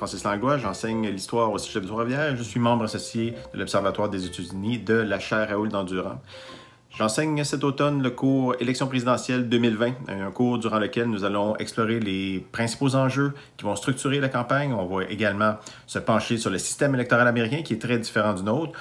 Francis Langlois, j'enseigne l'histoire au Cégep de Trois-Rivières. Je suis membre associé de l'Observatoire des États-Unis de la chaire Raoul Dandurand. J'enseigne cet automne le cours Élection présidentielle 2020, un cours durant lequel nous allons explorer les principaux enjeux qui vont structurer la campagne. On va également se pencher sur le système électoral américain qui est très différent du nôtre,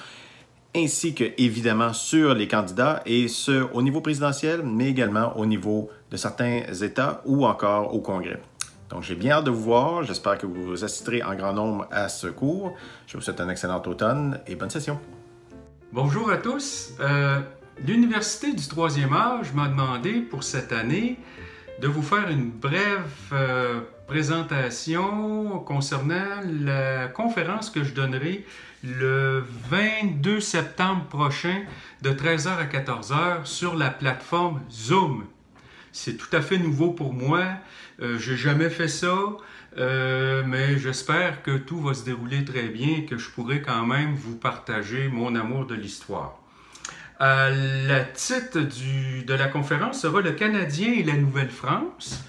ainsi que, évidemment, sur les candidats, et ce, au niveau présidentiel, mais également au niveau de certains États ou encore au Congrès. Donc, j'ai bien hâte de vous voir. J'espère que vous assisterez en grand nombre à ce cours. Je vous souhaite un excellent automne et bonne session. Bonjour à tous. L'Université du troisième âge m'a demandé pour cette année de vous faire une brève présentation concernant la conférence que je donnerai le 22 septembre prochain de 13h à 14h sur la plateforme Zoom. C'est tout à fait nouveau pour moi. J'ai jamais fait ça, mais j'espère que tout va se dérouler très bien et que je pourrai quand même vous partager mon amour de l'histoire. Le titre de la conférence sera « Le Canadien et la Nouvelle-France ».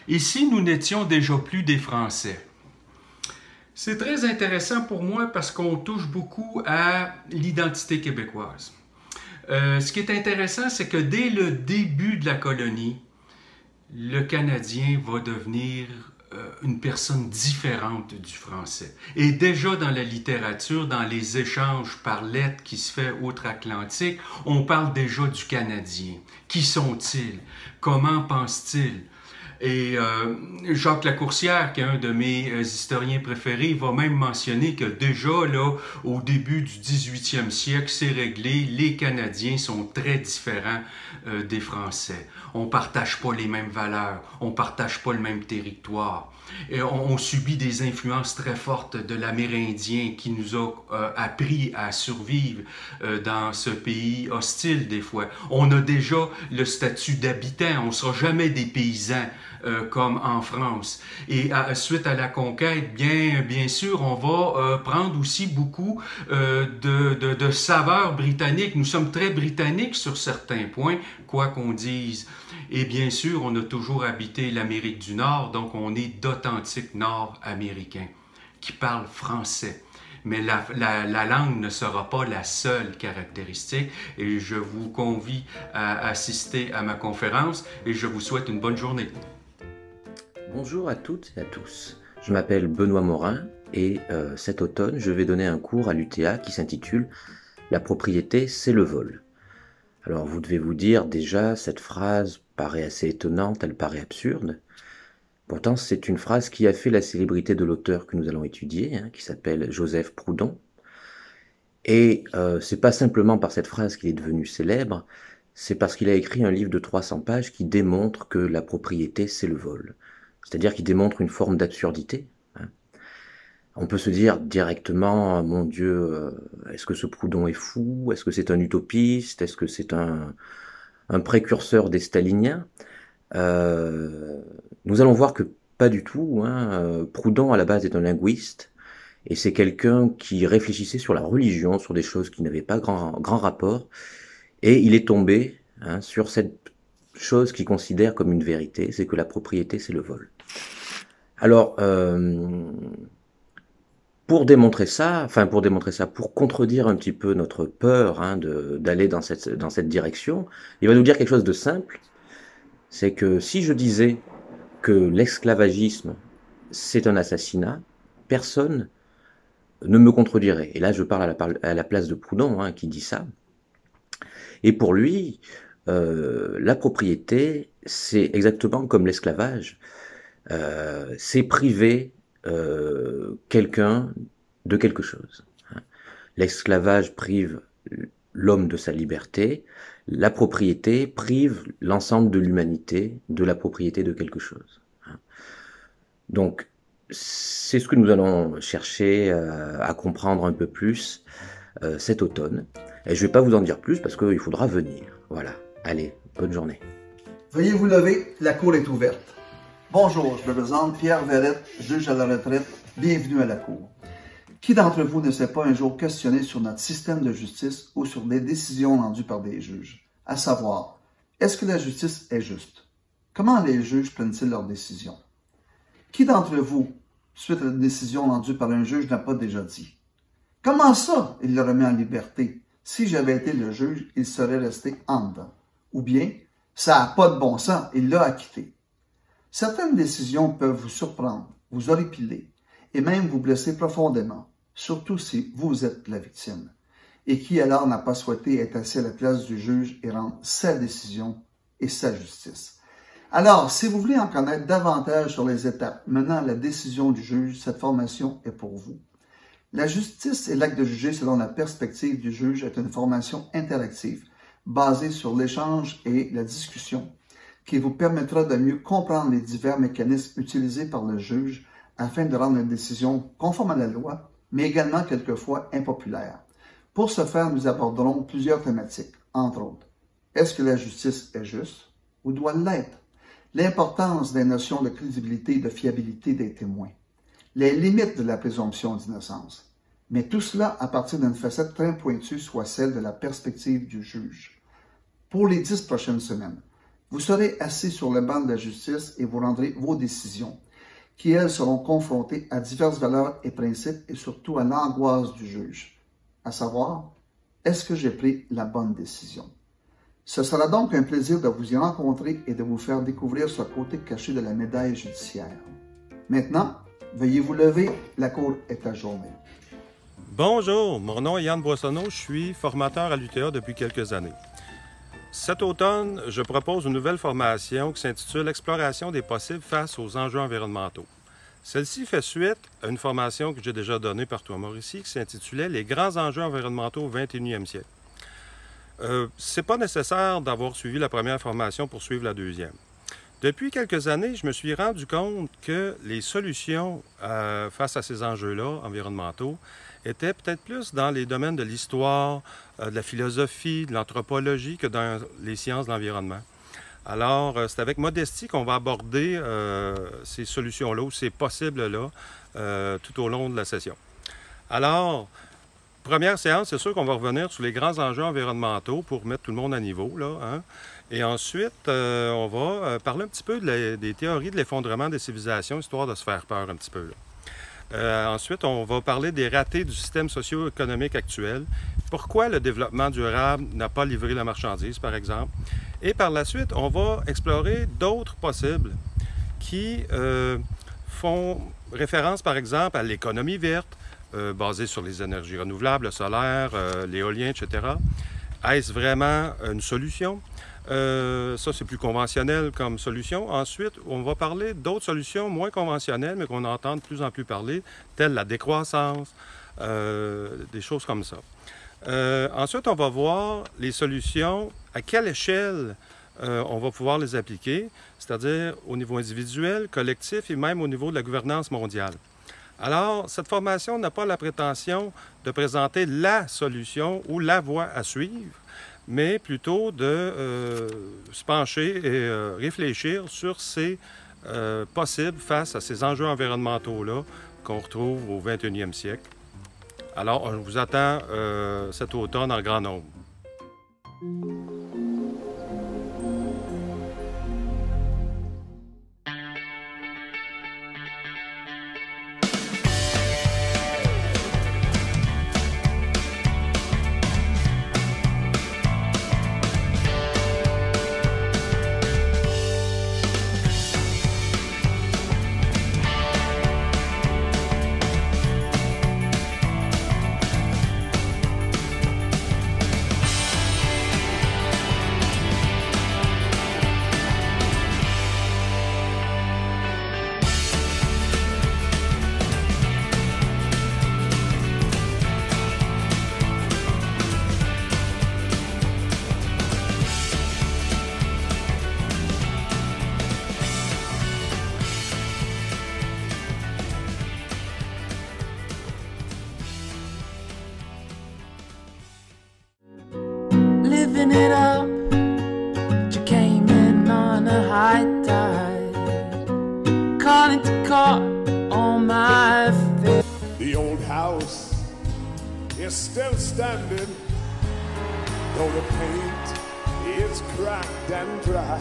Ici, nous n'étions déjà plus des Français. C'est très intéressant pour moi parce qu'on touche beaucoup à l'identité québécoise. Ce qui est intéressant, c'est que dès le début de la colonie, le Canadien va devenir une personne différente du Français. Et déjà dans la littérature, dans les échanges par lettres qui se fait outre-Atlantique, on parle déjà du Canadien. Qui sont-ils? Comment pensent-ils? Et Jacques Lacourcière, qui est un de mes historiens préférés, va même mentionner que déjà, là, au début du 18e siècle, c'est réglé, les Canadiens sont très différents des Français. On ne partage pas les mêmes valeurs, on ne partage pas le même territoire. Et on subit des influences très fortes de l'Amérindien qui nous a appris à survivre dans ce pays hostile des fois. On a déjà le statut d'habitant, on ne sera jamais des paysans comme en France. Et suite à la conquête, bien sûr, on va prendre aussi beaucoup de saveurs britanniques. Nous sommes très britanniques sur certains points, quoi qu'on dise. Et bien sûr, on a toujours habité l'Amérique du Nord, donc on est d'authentiques Nord-Américains qui parlent français. Mais la langue ne sera pas la seule caractéristique et je vous convie à assister à ma conférence et je vous souhaite une bonne journée. Bonjour à toutes et à tous. Je m'appelle Benoît Morin et cet automne, je vais donner un cours à l'UTA qui s'intitule « La propriété, c'est le vol ». Alors vous devez vous dire déjà, cette phrase paraît assez étonnante, elle paraît absurde. Pourtant, c'est une phrase qui a fait la célébrité de l'auteur que nous allons étudier, qui s'appelle Joseph Proudhon. Et c'est pas simplement par cette phrase qu'il est devenu célèbre, c'est parce qu'il a écrit un livre de 300 pages qui démontre que la propriété, c'est le vol. C'est-à-dire qu'il démontre une forme d'absurdité. On peut se dire directement, mon Dieu, est-ce que ce Proudhon est fou? Est-ce que c'est un utopiste? Est-ce que c'est un précurseur des staliniens? Nous allons voir que pas du tout. Proudhon, à la base, est un linguiste, et c'est quelqu'un qui réfléchissait sur la religion, sur des choses qui n'avaient pas grand rapport, et il est tombé sur cette chose qu'il considère comme une vérité, c'est que la propriété, c'est le vol. Alors, pour contredire un petit peu notre peur d'aller dans cette direction, il va nous dire quelque chose de simple, c'est que si je disais que l'esclavagisme, c'est un assassinat, personne ne me contredirait. Et là, je parle à la place de Proudhon, qui dit ça. Et pour lui, la propriété, c'est exactement comme l'esclavage, c'est priver quelqu'un de quelque chose. L'esclavage prive l'homme de sa liberté, la propriété prive l'ensemble de l'humanité de la propriété de quelque chose. Donc, c'est ce que nous allons chercher à comprendre un peu plus cet automne. Et je ne vais pas vous en dire plus parce qu'il faudra venir. Voilà. Allez, bonne journée. Veuillez vous lever, la cour est ouverte. Bonjour, je me présente Pierre Verrette, juge à la retraite. Bienvenue à la cour. Qui d'entre vous ne s'est pas un jour questionné sur notre système de justice ou sur des décisions rendues par des juges? À savoir, est-ce que la justice est juste? Comment les juges prennent-ils leurs décisions? Qui d'entre vous suite à une décision rendue par un juge n'a pas déjà dit. Comment ça, il le remet en liberté? Si j'avais été le juge, il serait resté en dedans. Ou bien, ça n'a pas de bon sens, il l'a acquitté. Certaines décisions peuvent vous surprendre, vous horripiler et même vous blesser profondément, surtout si vous êtes la victime. Et qui alors n'a pas souhaité être assis à la place du juge et rendre sa décision et sa justice. Alors, si vous voulez en connaître davantage sur les étapes menant à la décision du juge, cette formation est pour vous. La justice et l'acte de juger selon la perspective du juge est une formation interactive basée sur l'échange et la discussion qui vous permettra de mieux comprendre les divers mécanismes utilisés par le juge afin de rendre une décision conforme à la loi, mais également quelquefois impopulaire. Pour ce faire, nous aborderons plusieurs thématiques, entre autres. Est-ce que la justice est juste ou doit-elle l'être? L'importance des notions de crédibilité et de fiabilité des témoins. Les limites de la présomption d'innocence. Mais tout cela à partir d'une facette très pointue, soit celle de la perspective du juge. Pour les 10 prochaines semaines, vous serez assis sur le banc de la justice et vous rendrez vos décisions, qui elles seront confrontées à diverses valeurs et principes et surtout à l'angoisse du juge. À savoir, est-ce que j'ai pris la bonne décision? Ce sera donc un plaisir de vous y rencontrer et de vous faire découvrir ce côté caché de la médaille judiciaire. Maintenant, veuillez vous lever, la cour est ajournée. Bonjour, mon nom est Yann Boissonneau, je suis formateur à l'UTA depuis quelques années. Cet automne, je propose une nouvelle formation qui s'intitule « Exploration des possibles face aux enjeux environnementaux ». Celle-ci fait suite à une formation que j'ai déjà donnée partout à Mauricie qui s'intitulait « Les grands enjeux environnementaux au 21e siècle ». Ce n'est pas nécessaire d'avoir suivi la première formation pour suivre la deuxième. Depuis quelques années, je me suis rendu compte que les solutions face à ces enjeux-là environnementaux étaient peut-être plus dans les domaines de l'histoire, de la philosophie, de l'anthropologie que dans les sciences de l'environnement. Alors, c'est avec modestie qu'on va aborder ces solutions-là ou ces possibles-là tout au long de la session. Alors, première séance, c'est sûr qu'on va revenir sur les grands enjeux environnementaux pour mettre tout le monde à niveau, là, hein? Et ensuite, on va parler un petit peu des théories de l'effondrement des civilisations, histoire de se faire peur un petit peu, là. Ensuite, on va parler des ratés du système socio-économique actuel. Pourquoi le développement durable n'a pas livré la marchandise, par exemple. Et par la suite, on va explorer d'autres possibles qui font référence, par exemple, à l'économie verte, basée sur les énergies renouvelables, le solaire, l'éolien, etc. Est-ce vraiment une solution? Ça, c'est plus conventionnel comme solution. Ensuite, on va parler d'autres solutions moins conventionnelles, mais qu'on entend de plus en plus parler, telles la décroissance, des choses comme ça. Ensuite, on va voir les solutions, à quelle échelle on va pouvoir les appliquer, c'est-à-dire au niveau individuel, collectif et même au niveau de la gouvernance mondiale. Alors, cette formation n'a pas la prétention de présenter la solution ou la voie à suivre, mais plutôt de se pencher et réfléchir sur ces possibles face à ces enjeux environnementaux-là qu'on retrouve au 21e siècle. Alors, on vous attend cet automne en grand nombre. Living it up, you came in on a high tide, calling to call on my face. The old house is still standing, though the paint is cracked and dry,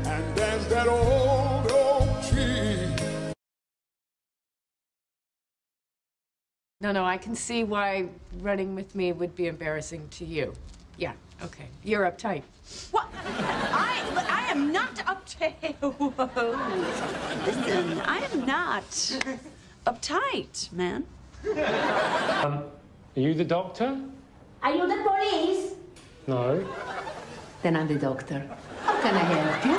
and there's that old oak tree No, I can see why running with me would be embarrassing to you. Yeah, okay. You're uptight. What? I am not uptight. Listen, I am not uptight, man. Are you the doctor? Are you the police? No. Then I'm the doctor. How can I help you?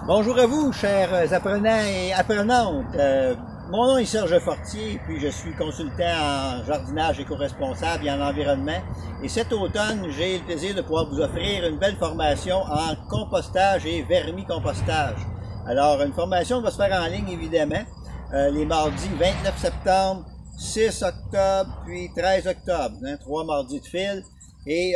Bonjour à vous, chers apprenants et apprenantes. Mon nom est Serge Fortier, puis je suis consultant en jardinage éco-responsable et en environnement. Et cet automne, j'ai le plaisir de pouvoir vous offrir une belle formation en compostage et vermicompostage. Alors, une formation qui va se faire en ligne, évidemment, les mardis 29 septembre, 6 octobre, puis 13 octobre, 3 mardis de fil. Et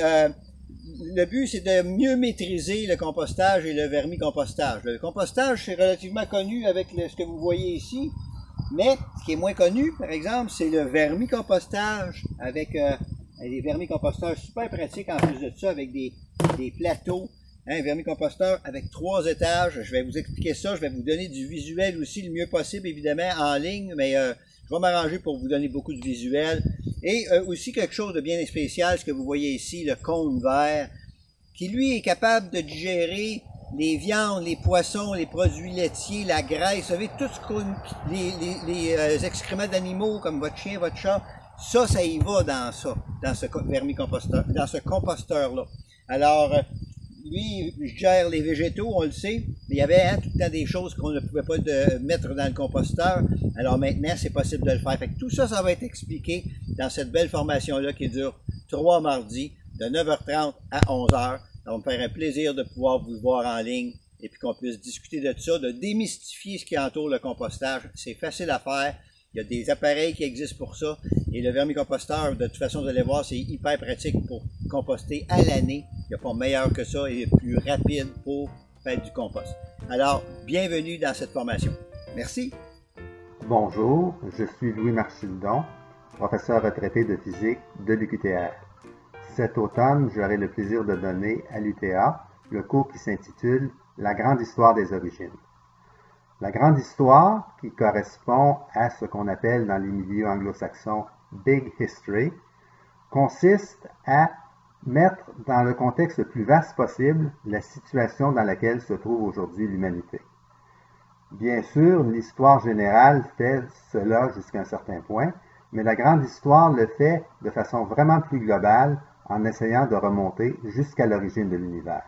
le but, c'est de mieux maîtriser le compostage et le vermicompostage. Le compostage, c'est relativement connu avec ce que vous voyez ici, mais ce qui est moins connu, par exemple, c'est le vermicompostage avec des vermicompostages super pratiques en plus de ça, avec des plateaux. Un vermicomposteur avec 3 étages. Je vais vous expliquer ça, je vais vous donner du visuel aussi le mieux possible, évidemment, en ligne, mais je vais m'arranger pour vous donner beaucoup de visuel. Et aussi quelque chose de bien spécial, ce que vous voyez ici, le cône vert, qui lui est capable de digérer les viandes, les poissons, les produits laitiers, la graisse, vous savez, tout ce qu'on, les excréments d'animaux comme votre chien, votre chat, ça y va dans ça, dans ce vermicomposteur, dans ce composteur-là. Alors, lui, il gère les végétaux, on le sait, mais il y avait tout le temps des choses qu'on ne pouvait pas mettre dans le composteur. Alors maintenant, c'est possible de le faire. Fait que tout ça, ça va être expliqué dans cette belle formation-là qui dure 3 mardis, de 9h30 à 11h. Ça va me faire un plaisir de pouvoir vous voir en ligne et puis qu'on puisse discuter de ça, de démystifier ce qui entoure le compostage. C'est facile à faire. Il y a des appareils qui existent pour ça. Et le vermicomposteur, de toute façon, vous allez voir, c'est hyper pratique pour composter à l'année. Il n'y a pas meilleur que ça et plus rapide pour faire du compost. Alors, bienvenue dans cette formation. Merci. Bonjour, je suis Louis Marchildon, professeur retraité de physique de l'UQTR. Cet automne, j'aurai le plaisir de donner à l'UTA le cours qui s'intitule « La grande histoire des origines ». La grande histoire, qui correspond à ce qu'on appelle dans les milieux anglo-saxons « Big History », consiste à mettre dans le contexte le plus vaste possible la situation dans laquelle se trouve aujourd'hui l'humanité. Bien sûr, l'histoire générale fait cela jusqu'à un certain point, mais la grande histoire le fait de façon vraiment plus globale en essayant de remonter jusqu'à l'origine de l'univers.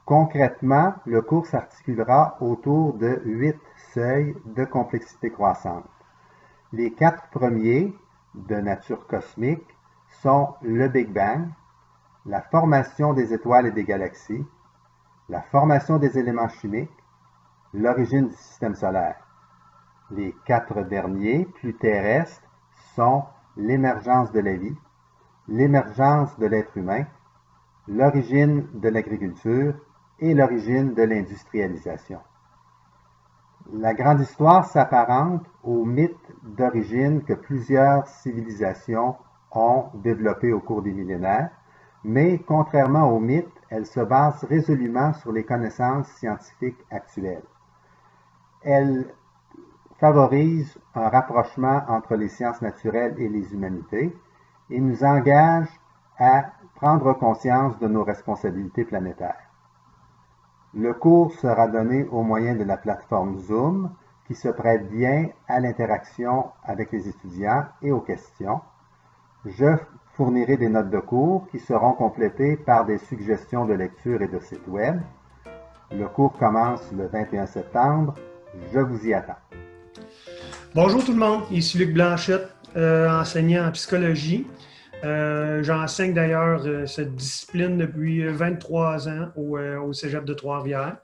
Concrètement, le cours s'articulera autour de 8 seuils de complexité croissante. Les 4 premiers, de nature cosmique, sont le Big Bang, la formation des étoiles et des galaxies, la formation des éléments chimiques, l'origine du système solaire. Les 4 derniers, plus terrestres, sont l'émergence de la vie, l'émergence de l'être humain, l'origine de l'agriculture et l'origine de l'industrialisation. La grande histoire s'apparente au mythe d'origine que plusieurs civilisations ont développé au cours des millénaires, mais contrairement au mythe, elle se base résolument sur les connaissances scientifiques actuelles. Elle favorise un rapprochement entre les sciences naturelles et les humanités et nous engage à prendre conscience de nos responsabilités planétaires. Le cours sera donné au moyen de la plateforme Zoom, qui se prête bien à l'interaction avec les étudiants et aux questions. Je fournirai des notes de cours qui seront complétées par des suggestions de lecture et de sites web. Le cours commence le 21 septembre. Je vous y attends. Bonjour tout le monde, ici Luc Blanchette, enseignant en psychologie. J'enseigne d'ailleurs cette discipline depuis 23 ans au Cégep de Trois-Rivières.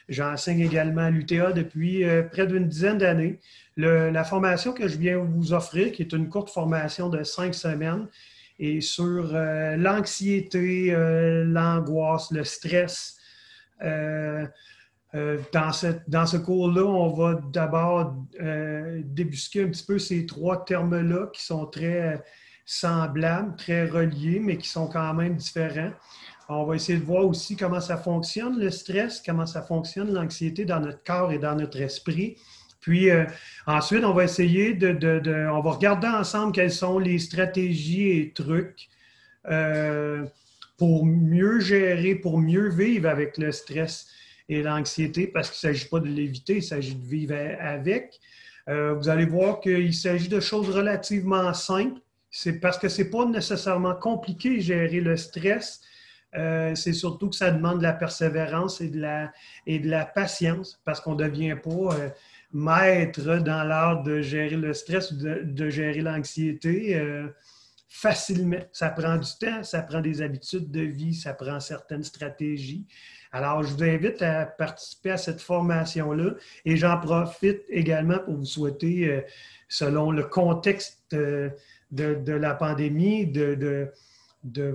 J'enseigne également à l'UTA depuis près d'une dizaine d'années. La formation que je viens vous offrir, qui est une courte formation de 5 semaines, est sur l'anxiété, l'angoisse, le stress. Dans ce cours-là, on va d'abord débusquer un petit peu ces 3 termes-là qui sont très semblables, très reliés, mais qui sont quand même différents. On va essayer de voir aussi comment ça fonctionne, le stress, comment ça fonctionne, l'anxiété dans notre corps et dans notre esprit. Puis ensuite, on va essayer on va regarder ensemble quelles sont les stratégies et trucs pour mieux gérer, pour mieux vivre avec le stress et l'anxiété, parce qu'il ne s'agit pas de l'éviter, il s'agit de vivre avec. Vous allez voir qu'il s'agit de choses relativement simples. C'est parce que ce n'est pas nécessairement compliqué gérer le stress. C'est surtout que ça demande de la persévérance et de la patience, parce qu'on ne devient pas maître dans l'art de gérer le stress ou de gérer l'anxiété facilement. Ça prend du temps, ça prend des habitudes de vie, ça prend certaines stratégies. Alors, je vous invite à participer à cette formation-là et j'en profite également pour vous souhaiter, selon le contexte de la pandémie, de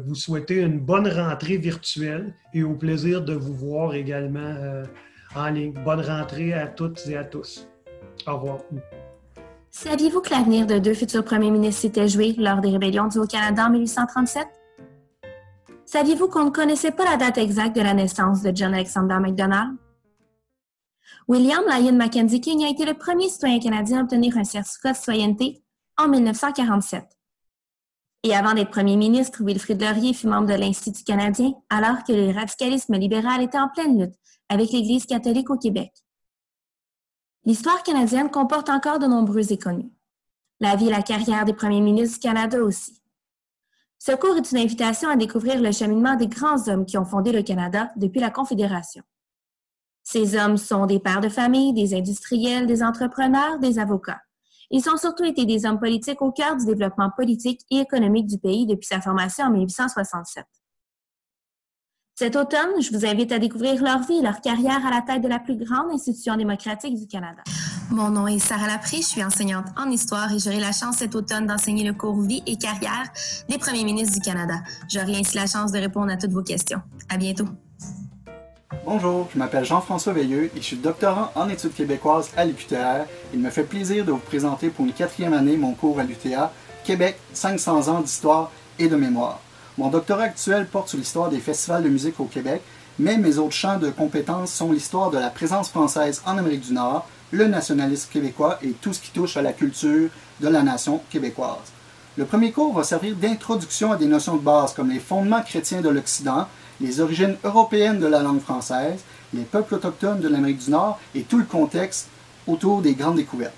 vous souhaiter une bonne rentrée virtuelle et au plaisir de vous voir également en ligne. Bonne rentrée à toutes et à tous. Au revoir. Saviez-vous que l'avenir de 2 futurs premiers ministres s'était joué lors des rébellions du Haut-Canada en 1837? Saviez-vous qu'on ne connaissait pas la date exacte de la naissance de John Alexander Macdonald? William Lyon Mackenzie King a été le premier citoyen canadien à obtenir un certificat de citoyenneté en 1947. Et avant d'être premier ministre, Wilfrid Laurier fut membre de l'Institut canadien alors que le radicalisme libéral était en pleine lutte avec l'Église catholique au Québec. L'histoire canadienne comporte encore de nombreux inconnus. La vie et la carrière des premiers ministres du Canada aussi. Ce cours est une invitation à découvrir le cheminement des grands hommes qui ont fondé le Canada depuis la Confédération. Ces hommes sont des pères de famille, des industriels, des entrepreneurs, des avocats. Ils ont surtout été des hommes politiques au cœur du développement politique et économique du pays depuis sa formation en 1867. Cet automne, je vous invite à découvrir leur vie et leur carrière à la tête de la plus grande institution démocratique du Canada. Mon nom est Sarah Lapré, je suis enseignante en histoire et j'aurai la chance cet automne d'enseigner le cours Vie et carrière des premiers ministres du Canada. J'aurai ainsi la chance de répondre à toutes vos questions. À bientôt. Bonjour, je m'appelle Jean-François Veilleux et je suis doctorant en études québécoises à l'UQTR. Il me fait plaisir de vous présenter pour une 4e année mon cours à l'UTA, Québec, 500 ans d'histoire et de mémoire. Mon doctorat actuel porte sur l'histoire des festivals de musique au Québec, mais mes autres champs de compétences sont l'histoire de la présence française en Amérique du Nord, le nationalisme québécois et tout ce qui touche à la culture de la nation québécoise. Le premier cours va servir d'introduction à des notions de base comme les fondements chrétiens de l'Occident, les origines européennes de la langue française, les peuples autochtones de l'Amérique du Nord et tout le contexte autour des grandes découvertes.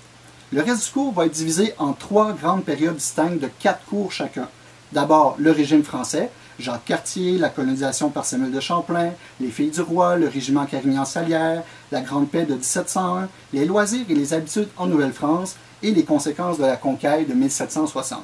Le reste du cours va être divisé en 3 grandes périodes distinctes de 4 cours chacun. D'abord, le régime français, Jacques Cartier, la colonisation par Samuel de Champlain, les filles du roi, le régiment Carignan-Salière, la Grande Paix de 1701, les loisirs et les habitudes en Nouvelle-France et les conséquences de la conquête de 1760.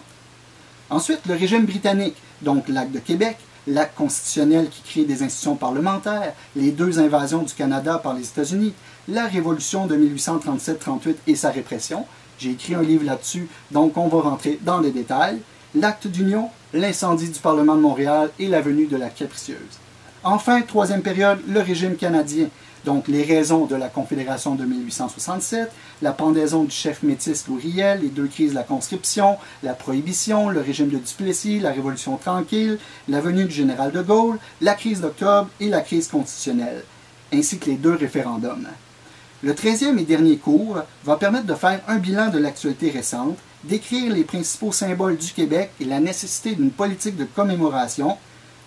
Ensuite, le régime britannique, donc l'acte de Québec, l'acte constitutionnel qui crée des institutions parlementaires, les 2 invasions du Canada par les États-Unis, la révolution de 1837-38 et sa répression. J'ai écrit un livre là-dessus, donc on va rentrer dans les détails. L'acte d'union, l'incendie du Parlement de Montréal et la venue de la Capricieuse. Enfin, 3e période, le régime canadien, donc les raisons de la Confédération de 1867, la pendaison du chef métis Louis Riel, les 2 crises de la conscription, la prohibition, le régime de Duplessis, la Révolution tranquille, la venue du général de Gaulle, la crise d'octobre et la crise constitutionnelle, ainsi que les 2 référendums. Le 13e et dernier cours va permettre de faire un bilan de l'actualité récente, décrire les principaux symboles du Québec et la nécessité d'une politique de commémoration.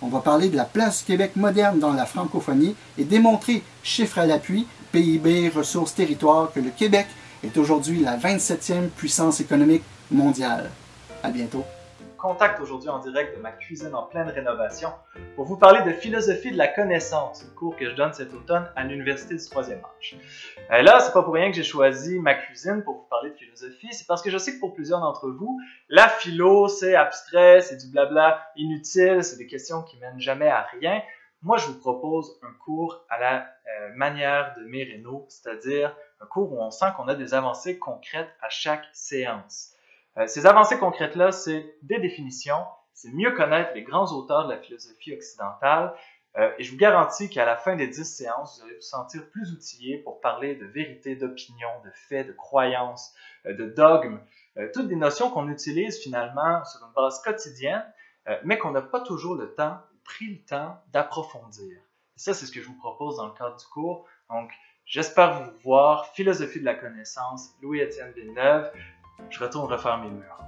On va parler de la place du Québec moderne dans la francophonie et démontrer, chiffres à l'appui, PIB, ressources, territoires, que le Québec est aujourd'hui la 27e puissance économique mondiale. À bientôt. Contact aujourd'hui en direct de ma cuisine en pleine rénovation pour vous parler de philosophie de la connaissance, un cours que je donne cet automne à l'Université du 3e âge. Là, c'est pas pour rien que j'ai choisi ma cuisine pour vous parler de philosophie, c'est parce que je sais que pour plusieurs d'entre vous, la philo, c'est abstrait, c'est du blabla inutile, c'est des questions qui mènent jamais à rien. moi je vous propose un cours à la manière de Mérino, c'est-à-dire un cours où on sent qu'on a des avancées concrètes à chaque séance. Ces avancées concrètes-là, c'est des définitions, c'est mieux connaître les grands auteurs de la philosophie occidentale, et je vous garantis qu'à la fin des 10 séances, vous allez vous sentir plus outillé pour parler de vérité, d'opinion, de faits, de croyances, de dogmes, toutes des notions qu'on utilise finalement sur une base quotidienne, mais qu'on n'a pas toujours le temps, pris le temps d'approfondir. Et ça, c'est ce que je vous propose dans le cadre du cours. Donc, j'espère vous voir. Philosophie de la connaissance, Louis-Étienne Villeneuve. Je retourne refaire mes murs.